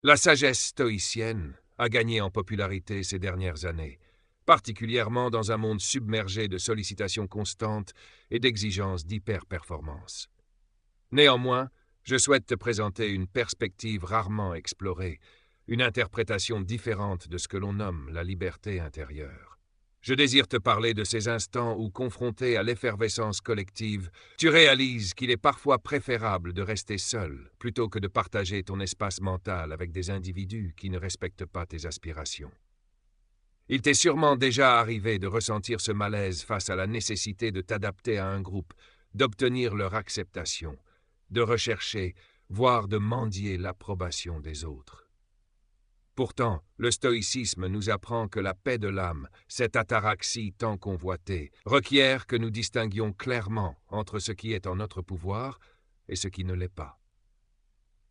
La sagesse stoïcienne a gagné en popularité ces dernières années, particulièrement dans un monde submergé de sollicitations constantes et d'exigences d'hyper-performance. Néanmoins, je souhaite te présenter une perspective rarement explorée, une interprétation différente de ce que l'on nomme la liberté intérieure. Je désire te parler de ces instants où, confronté à l'effervescence collective, tu réalises qu'il est parfois préférable de rester seul plutôt que de partager ton espace mental avec des individus qui ne respectent pas tes aspirations. Il t'est sûrement déjà arrivé de ressentir ce malaise face à la nécessité de t'adapter à un groupe, d'obtenir leur acceptation, de rechercher, voire de mendier l'approbation des autres. Pourtant, le stoïcisme nous apprend que la paix de l'âme, cette ataraxie tant convoitée, requiert que nous distinguions clairement entre ce qui est en notre pouvoir et ce qui ne l'est pas.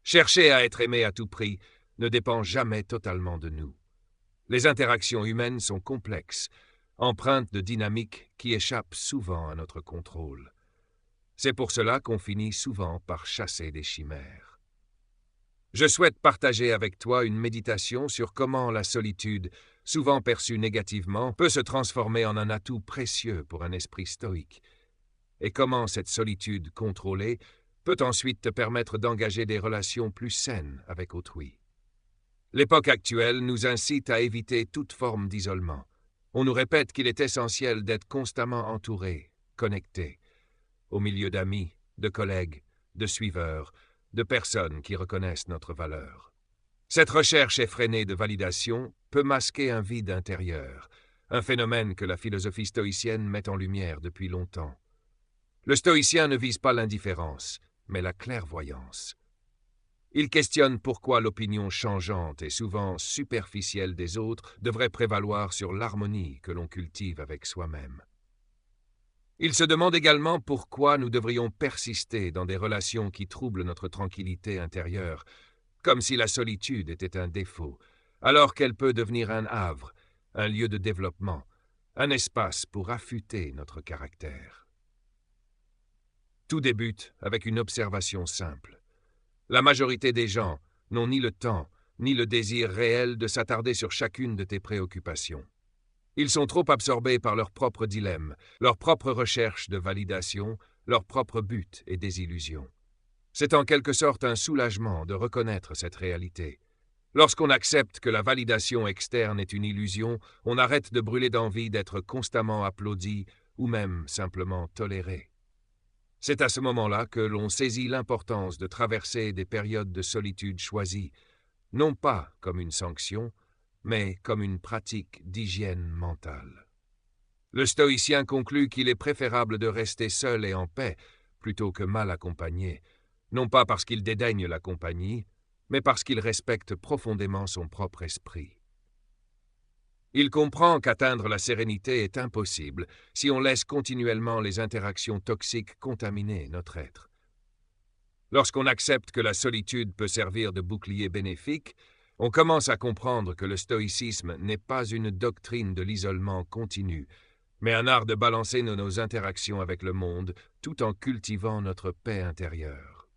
Chercher à être aimé à tout prix ne dépend jamais totalement de nous. Les interactions humaines sont complexes, empreintes de dynamiques qui échappent souvent à notre contrôle. C'est pour cela qu'on finit souvent par chasser des chimères. Je souhaite partager avec toi une méditation sur comment la solitude, souvent perçue négativement, peut se transformer en un atout précieux pour un esprit stoïque, et comment cette solitude contrôlée peut ensuite te permettre d'engager des relations plus saines avec autrui. L'époque actuelle nous incite à éviter toute forme d'isolement. On nous répète qu'il est essentiel d'être constamment entouré, connecté, au milieu d'amis, de collègues, de suiveurs, de personnes qui reconnaissent notre valeur. Cette recherche effrénée de validation peut masquer un vide intérieur, un phénomène que la philosophie stoïcienne met en lumière depuis longtemps. Le stoïcien ne vise pas l'indifférence, mais la clairvoyance. Il questionne pourquoi l'opinion changeante et souvent superficielle des autres devrait prévaloir sur l'harmonie que l'on cultive avec soi-même. Il se demande également pourquoi nous devrions persister dans des relations qui troublent notre tranquillité intérieure, comme si la solitude était un défaut, alors qu'elle peut devenir un havre, un lieu de développement, un espace pour affûter notre caractère. Tout débute avec une observation simple. La majorité des gens n'ont ni le temps, ni le désir réel de s'attarder sur chacune de tes préoccupations. Ils sont trop absorbés par leurs propres dilemmes, leurs propres recherches de validation, leurs propres buts et désillusions. C'est en quelque sorte un soulagement de reconnaître cette réalité. Lorsqu'on accepte que la validation externe est une illusion, on arrête de brûler d'envie d'être constamment applaudi ou même simplement toléré. C'est à ce moment-là que l'on saisit l'importance de traverser des périodes de solitude choisies, non pas comme une sanction, mais comme une pratique d'hygiène mentale. Le stoïcien conclut qu'il est préférable de rester seul et en paix plutôt que mal accompagné, non pas parce qu'il dédaigne la compagnie, mais parce qu'il respecte profondément son propre esprit. Il comprend qu'atteindre la sérénité est impossible si on laisse continuellement les interactions toxiques contaminer notre être. Lorsqu'on accepte que la solitude peut servir de bouclier bénéfique, on commence à comprendre que le stoïcisme n'est pas une doctrine de l'isolement continu, mais un art de balancer nos interactions avec le monde tout en cultivant notre paix intérieure.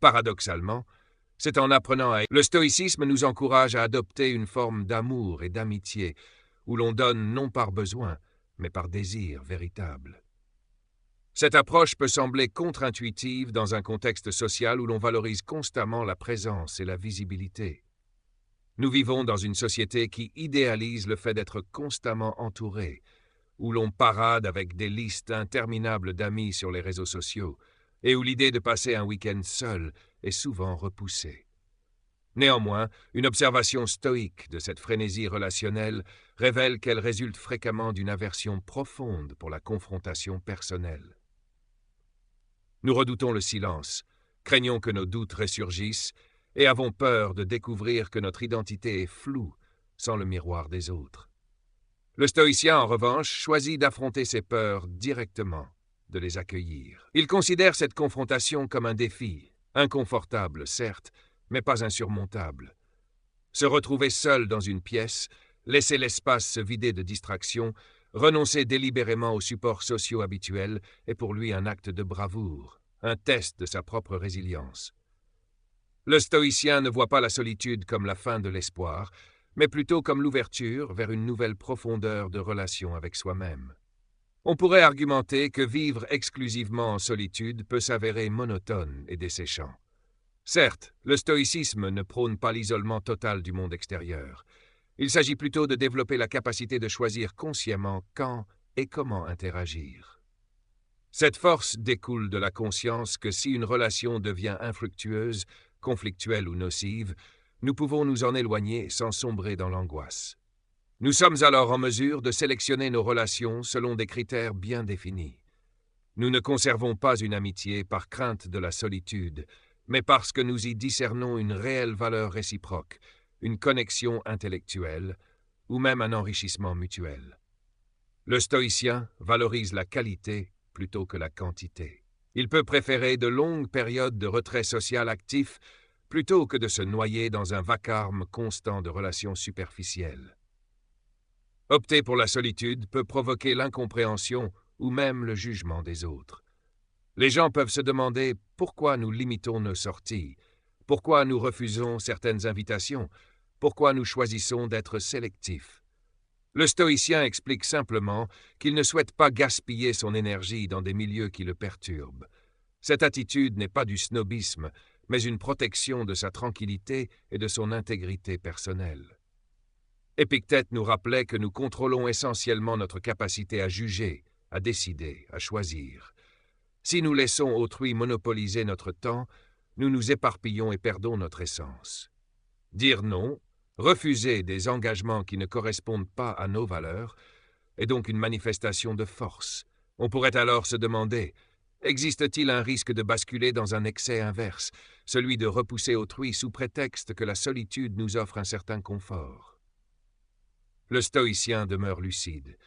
Paradoxalement, c'est en apprenant à... Le stoïcisme nous encourage à adopter une forme d'amour et d'amitié, où l'on donne non par besoin, mais par désir véritable. Cette approche peut sembler contre-intuitive dans un contexte social où l'on valorise constamment la présence et la visibilité. Nous vivons dans une société qui idéalise le fait d'être constamment entouré, où l'on parade avec des listes interminables d'amis sur les réseaux sociaux, et où l'idée de passer un week-end seul est souvent repoussée. Néanmoins, une observation stoïque de cette frénésie relationnelle révèle qu'elle résulte fréquemment d'une aversion profonde pour la confrontation personnelle. Nous redoutons le silence, craignons que nos doutes ressurgissent et avons peur de découvrir que notre identité est floue sans le miroir des autres. Le stoïcien, en revanche, choisit d'affronter ses peurs directement, de les accueillir. Il considère cette confrontation comme un défi, inconfortable, certes, mais pas insurmontable. Se retrouver seul dans une pièce, laisser l'espace se vider de distractions, renoncer délibérément aux supports sociaux habituels est pour lui un acte de bravoure, un test de sa propre résilience. Le stoïcien ne voit pas la solitude comme la fin de l'espoir, mais plutôt comme l'ouverture vers une nouvelle profondeur de relation avec soi-même. On pourrait argumenter que vivre exclusivement en solitude peut s'avérer monotone et desséchant. Certes, le stoïcisme ne prône pas l'isolement total du monde extérieur. Il s'agit plutôt de développer la capacité de choisir consciemment quand et comment interagir. Cette force découle de la conscience que si une relation devient infructueuse, conflictuelle ou nocive, nous pouvons nous en éloigner sans sombrer dans l'angoisse. Nous sommes alors en mesure de sélectionner nos relations selon des critères bien définis. Nous ne conservons pas une amitié par crainte de la solitude, mais parce que nous y discernons une réelle valeur réciproque, une connexion intellectuelle ou même un enrichissement mutuel. Le stoïcien valorise la qualité plutôt que la quantité. Il peut préférer de longues périodes de retrait social actif plutôt que de se noyer dans un vacarme constant de relations superficielles. Opter pour la solitude peut provoquer l'incompréhension ou même le jugement des autres. Les gens peuvent se demander pourquoi nous limitons nos sorties, pourquoi nous refusons certaines invitations, pourquoi nous choisissons d'être sélectifs. Le stoïcien explique simplement qu'il ne souhaite pas gaspiller son énergie dans des milieux qui le perturbent. Cette attitude n'est pas du snobisme, mais une protection de sa tranquillité et de son intégrité personnelle. Épictète nous rappelait que nous contrôlons essentiellement notre capacité à juger, à décider, à choisir. Si nous laissons autrui monopoliser notre temps, nous nous éparpillons et perdons notre essence. Dire non, refuser des engagements qui ne correspondent pas à nos valeurs, est donc une manifestation de force. On pourrait alors se demander, existe-t-il un risque de basculer dans un excès inverse, celui de repousser autrui sous prétexte que la solitude nous offre un certain confort? Le stoïcien demeure lucide.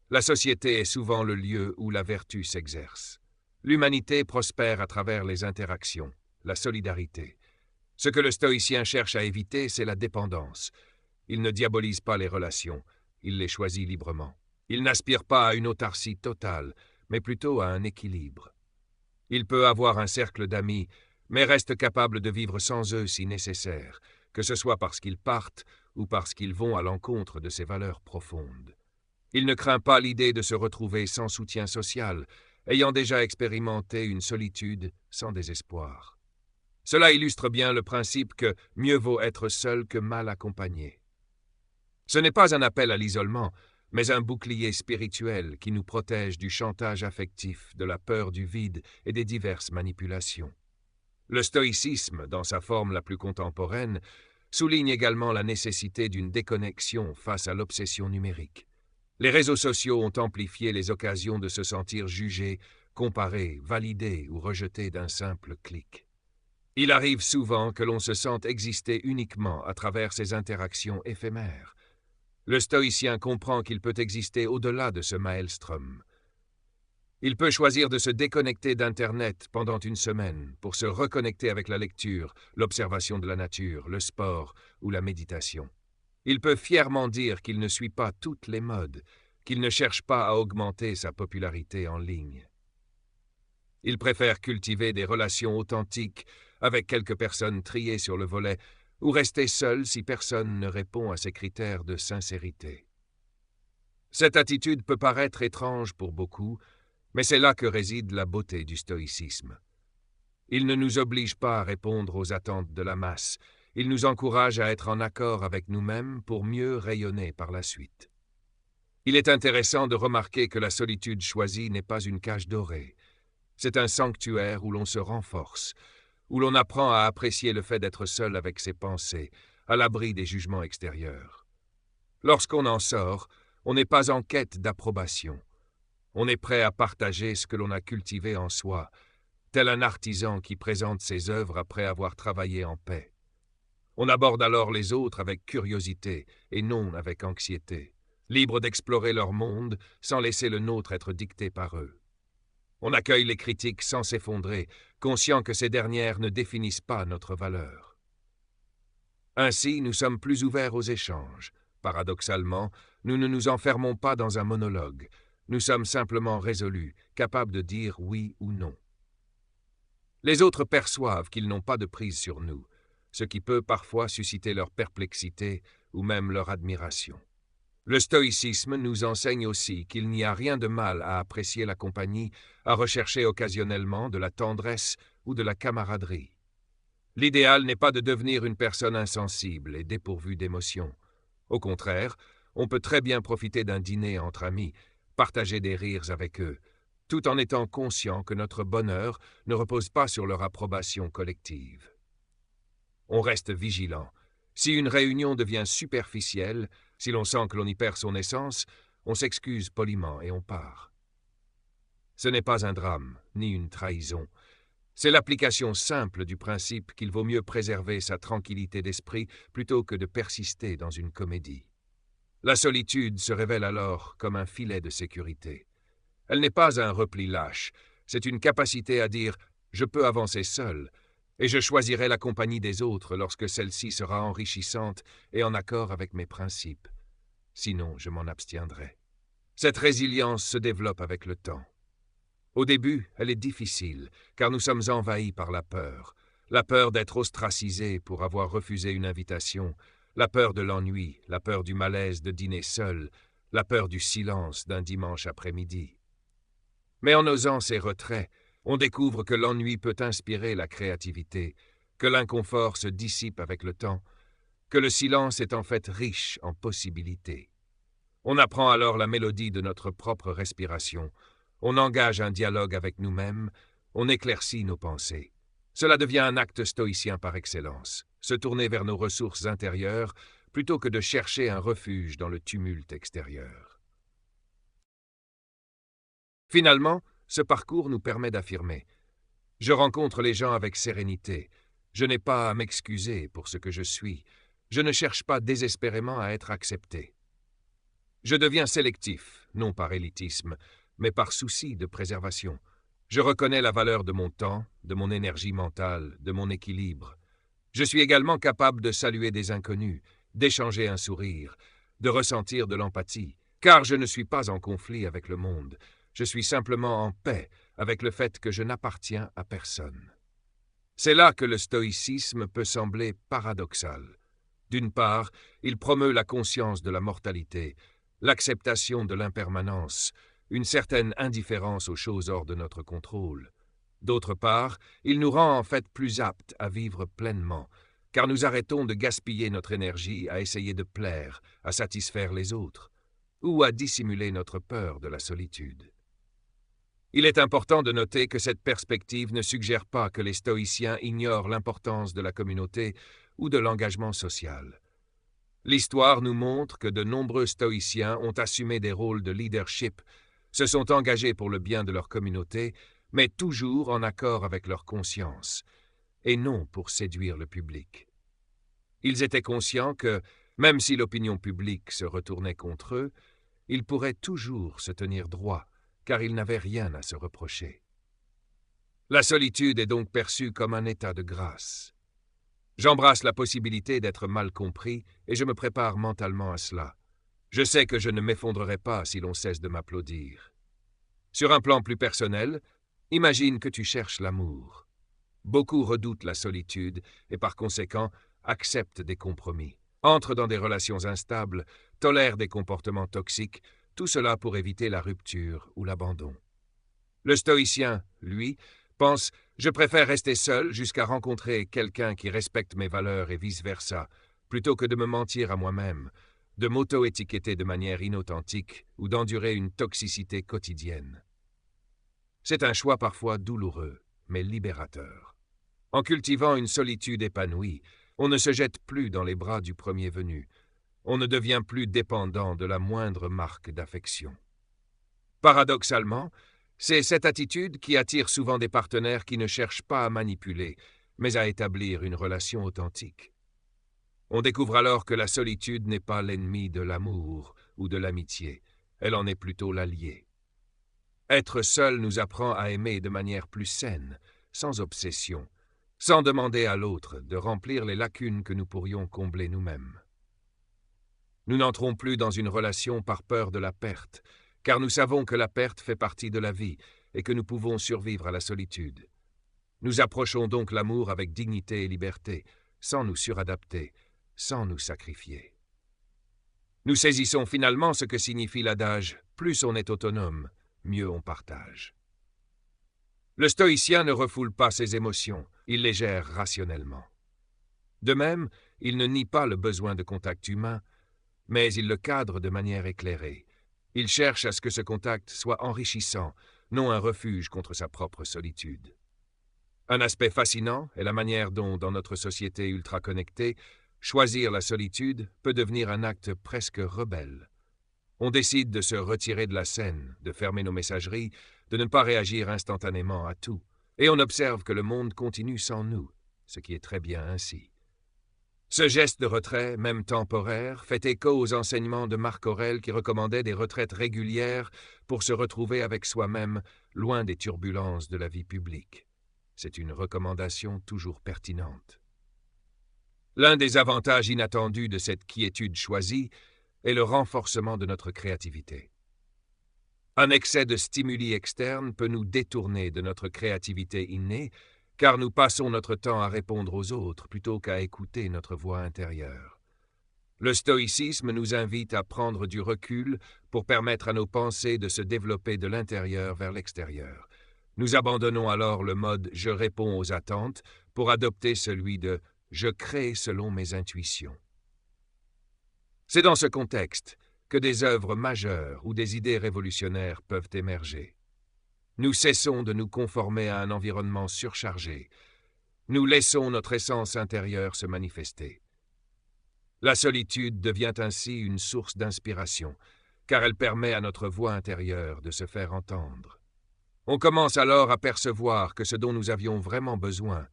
La société est souvent le lieu où la vertu s'exerce. L'humanité prospère à travers les interactions, la solidarité. Ce que le stoïcien cherche à éviter, c'est la dépendance. Il ne diabolise pas les relations, il les choisit librement. Il n'aspire pas à une autarcie totale, mais plutôt à un équilibre. Il peut avoir un cercle d'amis, mais reste capable de vivre sans eux si nécessaire, que ce soit parce qu'ils partent ou parce qu'ils vont à l'encontre de ses valeurs profondes. Il ne craint pas l'idée de se retrouver sans soutien social, ayant déjà expérimenté une solitude sans désespoir. Cela illustre bien le principe que mieux vaut être seul que mal accompagné. Ce n'est pas un appel à l'isolement, mais un bouclier spirituel qui nous protège du chantage affectif, de la peur du vide et des diverses manipulations. Le stoïcisme, dans sa forme la plus contemporaine, souligne également la nécessité d'une déconnexion face à l'obsession numérique. Les réseaux sociaux ont amplifié les occasions de se sentir jugé, comparé, validé ou rejeté d'un simple clic. Il arrive souvent que l'on se sente exister uniquement à travers ces interactions éphémères. Le stoïcien comprend qu'il peut exister au-delà de ce maelstrom. Il peut choisir de se déconnecter d'Internet pendant une semaine pour se reconnecter avec la lecture, l'observation de la nature, le sport ou la méditation. Il peut fièrement dire qu'il ne suit pas toutes les modes, qu'il ne cherche pas à augmenter sa popularité en ligne. Il préfère cultiver des relations authentiques avec quelques personnes triées sur le volet ou rester seul si personne ne répond à ses critères de sincérité. Cette attitude peut paraître étrange pour beaucoup, mais c'est là que réside la beauté du stoïcisme. Il ne nous oblige pas à répondre aux attentes de la masse, il nous encourage à être en accord avec nous-mêmes pour mieux rayonner par la suite. Il est intéressant de remarquer que la solitude choisie n'est pas une cage dorée. C'est un sanctuaire où l'on se renforce, où l'on apprend à apprécier le fait d'être seul avec ses pensées, à l'abri des jugements extérieurs. Lorsqu'on en sort, on n'est pas en quête d'approbation. On est prêt à partager ce que l'on a cultivé en soi, tel un artisan qui présente ses œuvres après avoir travaillé en paix. On aborde alors les autres avec curiosité et non avec anxiété, libre d'explorer leur monde sans laisser le nôtre être dicté par eux. On accueille les critiques sans s'effondrer, conscient que ces dernières ne définissent pas notre valeur. Ainsi, nous sommes plus ouverts aux échanges. Paradoxalement, nous ne nous enfermons pas dans un monologue. Nous sommes simplement résolus, capables de dire oui ou non. Les autres perçoivent qu'ils n'ont pas de prise sur nous. ce qui peut parfois susciter leur perplexité ou même leur admiration. Le stoïcisme nous enseigne aussi qu'il n'y a rien de mal à apprécier la compagnie, à rechercher occasionnellement de la tendresse ou de la camaraderie. L'idéal n'est pas de devenir une personne insensible et dépourvue d'émotions. Au contraire, on peut très bien profiter d'un dîner entre amis, partager des rires avec eux, tout en étant conscient que notre bonheur ne repose pas sur leur approbation collective. On reste vigilant. Si une réunion devient superficielle, si l'on sent que l'on y perd son essence, on s'excuse poliment et on part. Ce n'est pas un drame, ni une trahison. C'est l'application simple du principe qu'il vaut mieux préserver sa tranquillité d'esprit plutôt que de persister dans une comédie. La solitude se révèle alors comme un filet de sécurité. Elle n'est pas un repli lâche, c'est une capacité à dire « je peux avancer seul » et je choisirai la compagnie des autres lorsque celle-ci sera enrichissante et en accord avec mes principes. Sinon, je m'en abstiendrai. Cette résilience se développe avec le temps. Au début, elle est difficile, car nous sommes envahis par la peur d'être ostracisés pour avoir refusé une invitation, la peur de l'ennui, la peur du malaise de dîner seul, la peur du silence d'un dimanche après-midi. Mais en osant ces retraits, on découvre que l'ennui peut inspirer la créativité, que l'inconfort se dissipe avec le temps, que le silence est en fait riche en possibilités. On apprend alors la mélodie de notre propre respiration, on engage un dialogue avec nous-mêmes, on éclaircit nos pensées. Cela devient un acte stoïcien par excellence, se tourner vers nos ressources intérieures plutôt que de chercher un refuge dans le tumulte extérieur. Finalement, ce parcours nous permet d'affirmer « Je rencontre les gens avec sérénité, je n'ai pas à m'excuser pour ce que je suis, je ne cherche pas désespérément à être accepté. Je deviens sélectif, non par élitisme, mais par souci de préservation. Je reconnais la valeur de mon temps, de mon énergie mentale, de mon équilibre. Je suis également capable de saluer des inconnus, d'échanger un sourire, de ressentir de l'empathie, car je ne suis pas en conflit avec le monde. Je suis simplement en paix avec le fait que je n'appartiens à personne. C'est là que le stoïcisme peut sembler paradoxal. D'une part, il promeut la conscience de la mortalité, l'acceptation de l'impermanence, une certaine indifférence aux choses hors de notre contrôle. D'autre part, il nous rend en fait plus aptes à vivre pleinement, car nous arrêtons de gaspiller notre énergie à essayer de plaire, à satisfaire les autres, ou à dissimuler notre peur de la solitude. Il est important de noter que cette perspective ne suggère pas que les stoïciens ignorent l'importance de la communauté ou de l'engagement social. L'histoire nous montre que de nombreux stoïciens ont assumé des rôles de leadership, se sont engagés pour le bien de leur communauté, mais toujours en accord avec leur conscience, et non pour séduire le public. Ils étaient conscients que, même si l'opinion publique se retournait contre eux, ils pourraient toujours se tenir droit, car ils n'avaient rien à se reprocher. La solitude est donc perçue comme un état de grâce. J'embrasse la possibilité d'être mal compris et je me prépare mentalement à cela. Je sais que je ne m'effondrerai pas si l'on cesse de m'applaudir. Sur un plan plus personnel, imagine que tu cherches l'amour. Beaucoup redoutent la solitude et par conséquent acceptent des compromis, entrent dans des relations instables, tolèrent des comportements toxiques, tout cela pour éviter la rupture ou l'abandon. Le stoïcien, lui, pense « je préfère rester seul jusqu'à rencontrer quelqu'un qui respecte mes valeurs et vice-versa, plutôt que de me mentir à moi-même, de m'auto-étiqueter de manière inauthentique ou d'endurer une toxicité quotidienne. » C'est un choix parfois douloureux, mais libérateur. En cultivant une solitude épanouie, on ne se jette plus dans les bras du premier venu. On ne devient plus dépendant de la moindre marque d'affection. Paradoxalement, c'est cette attitude qui attire souvent des partenaires qui ne cherchent pas à manipuler, mais à établir une relation authentique. On découvre alors que la solitude n'est pas l'ennemi de l'amour ou de l'amitié, elle en est plutôt l'allié. Être seul nous apprend à aimer de manière plus saine, sans obsession, sans demander à l'autre de remplir les lacunes que nous pourrions combler nous-mêmes. Nous n'entrons plus dans une relation par peur de la perte, car nous savons que la perte fait partie de la vie et que nous pouvons survivre à la solitude. Nous approchons donc l'amour avec dignité et liberté, sans nous suradapter, sans nous sacrifier. Nous saisissons finalement ce que signifie l'adage « plus on est autonome, mieux on partage ». Le stoïcien ne refoule pas ses émotions, il les gère rationnellement. De même, il ne nie pas le besoin de contact humain, mais il le cadre de manière éclairée. Il cherche à ce que ce contact soit enrichissant, non un refuge contre sa propre solitude. Un aspect fascinant est la manière dont, dans notre société ultra-connectée, choisir la solitude peut devenir un acte presque rebelle. On décide de se retirer de la scène, de fermer nos messageries, de ne pas réagir instantanément à tout, et on observe que le monde continue sans nous, ce qui est très bien ainsi. Ce geste de retrait, même temporaire, fait écho aux enseignements de Marc Aurèle qui recommandait des retraites régulières pour se retrouver avec soi-même, loin des turbulences de la vie publique. C'est une recommandation toujours pertinente. L'un des avantages inattendus de cette quiétude choisie est le renforcement de notre créativité. Un excès de stimuli externes peut nous détourner de notre créativité innée, car nous passons notre temps à répondre aux autres plutôt qu'à écouter notre voix intérieure. Le stoïcisme nous invite à prendre du recul pour permettre à nos pensées de se développer de l'intérieur vers l'extérieur. Nous abandonnons alors le mode « je réponds aux attentes » pour adopter celui de « je crée selon mes intuitions ». C'est dans ce contexte que des œuvres majeures ou des idées révolutionnaires peuvent émerger. Nous cessons de nous conformer à un environnement surchargé. Nous laissons notre essence intérieure se manifester. La solitude devient ainsi une source d'inspiration, car elle permet à notre voix intérieure de se faire entendre. On commence alors à percevoir que ce dont nous avions vraiment besoin,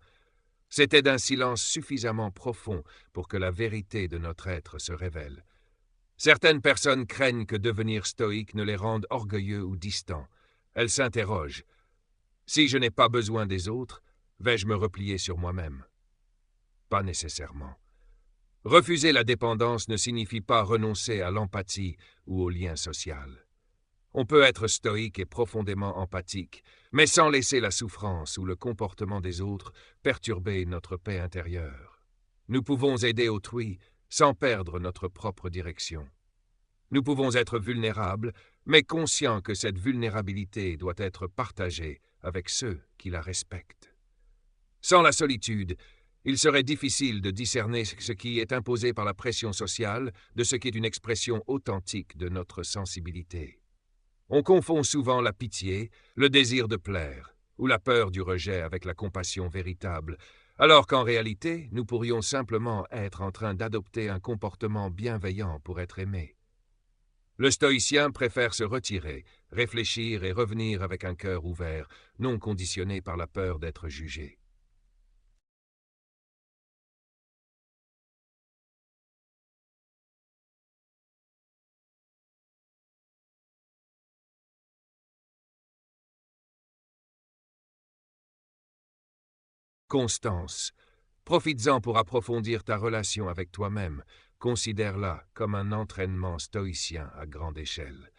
c'était d'un silence suffisamment profond pour que la vérité de notre être se révèle. Certaines personnes craignent que devenir stoïque ne les rende orgueilleux ou distants. Elles s'interrogent. Si je n'ai pas besoin des autres, vais-je me replier sur moi-même? Pas nécessairement. Refuser la dépendance ne signifie pas renoncer à l'empathie ou au lien social. On peut être stoïque et profondément empathique, mais sans laisser la souffrance ou le comportement des autres perturber notre paix intérieure. Nous pouvons aider autrui sans perdre notre propre direction. Nous pouvons être vulnérables, mais conscients que cette vulnérabilité doit être partagée avec ceux qui la respectent. Sans la solitude, il serait difficile de discerner ce qui est imposé par la pression sociale de ce qui est une expression authentique de notre sensibilité. On confond souvent la pitié, le désir de plaire, ou la peur du rejet avec la compassion véritable, alors qu'en réalité, nous pourrions simplement être en train d'adopter un comportement bienveillant pour être aimés. Le stoïcien préfère se retirer, réfléchir et revenir avec un cœur ouvert, non conditionné par la peur d'être jugé. Constance. Profites-en pour approfondir ta relation avec toi-même. Considère-la comme un entraînement stoïcien à grande échelle.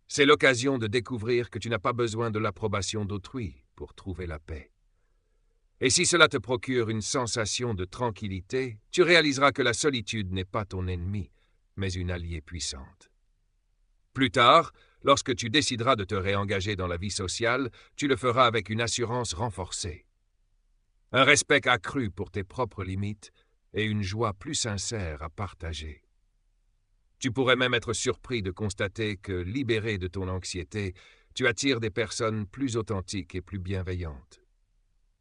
C'est l'occasion de découvrir que tu n'as pas besoin de l'approbation d'autrui pour trouver la paix. Et si cela te procure une sensation de tranquillité, tu réaliseras que la solitude n'est pas ton ennemi, mais une alliée puissante. Plus tard, lorsque tu décideras de te réengager dans la vie sociale, tu le feras avec une assurance renforcée. Un respect accru pour tes propres limites et une joie plus sincère à partager. Tu pourrais même être surpris de constater que, libéré de ton anxiété, tu attires des personnes plus authentiques et plus bienveillantes.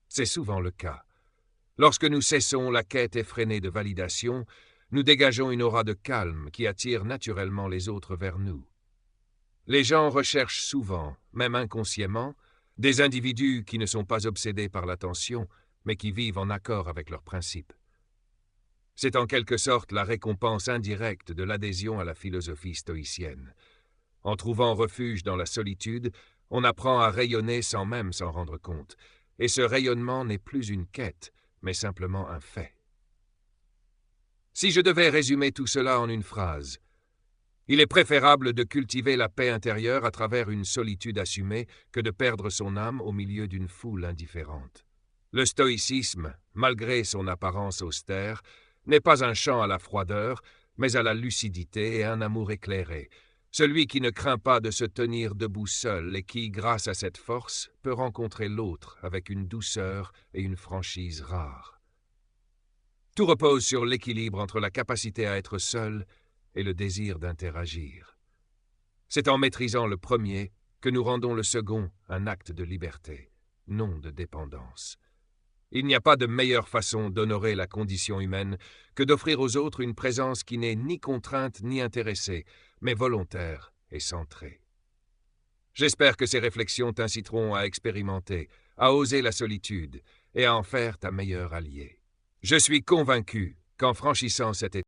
C'est souvent le cas. Lorsque nous cessons la quête effrénée de validation, nous dégageons une aura de calme qui attire naturellement les autres vers nous. Les gens recherchent souvent, même inconsciemment, des individus qui ne sont pas obsédés par l'attention, mais qui vivent en accord avec leurs principes. C'est en quelque sorte la récompense indirecte de l'adhésion à la philosophie stoïcienne. En trouvant refuge dans la solitude, on apprend à rayonner sans même s'en rendre compte, et ce rayonnement n'est plus une quête, mais simplement un fait. Si je devais résumer tout cela en une phrase, il est préférable de cultiver la paix intérieure à travers une solitude assumée que de perdre son âme au milieu d'une foule indifférente. Le stoïcisme, malgré son apparence austère, n'est pas un chant à la froideur, mais à la lucidité et un amour éclairé, celui qui ne craint pas de se tenir debout seul et qui, grâce à cette force, peut rencontrer l'autre avec une douceur et une franchise rares. Tout repose sur l'équilibre entre la capacité à être seul et le désir d'interagir. C'est en maîtrisant le premier que nous rendons le second un acte de liberté, non de dépendance. Il n'y a pas de meilleure façon d'honorer la condition humaine que d'offrir aux autres une présence qui n'est ni contrainte ni intéressée, mais volontaire et centrée. J'espère que ces réflexions t'inciteront à expérimenter, à oser la solitude et à en faire ta meilleure alliée. Je suis convaincu qu'en franchissant cette étape,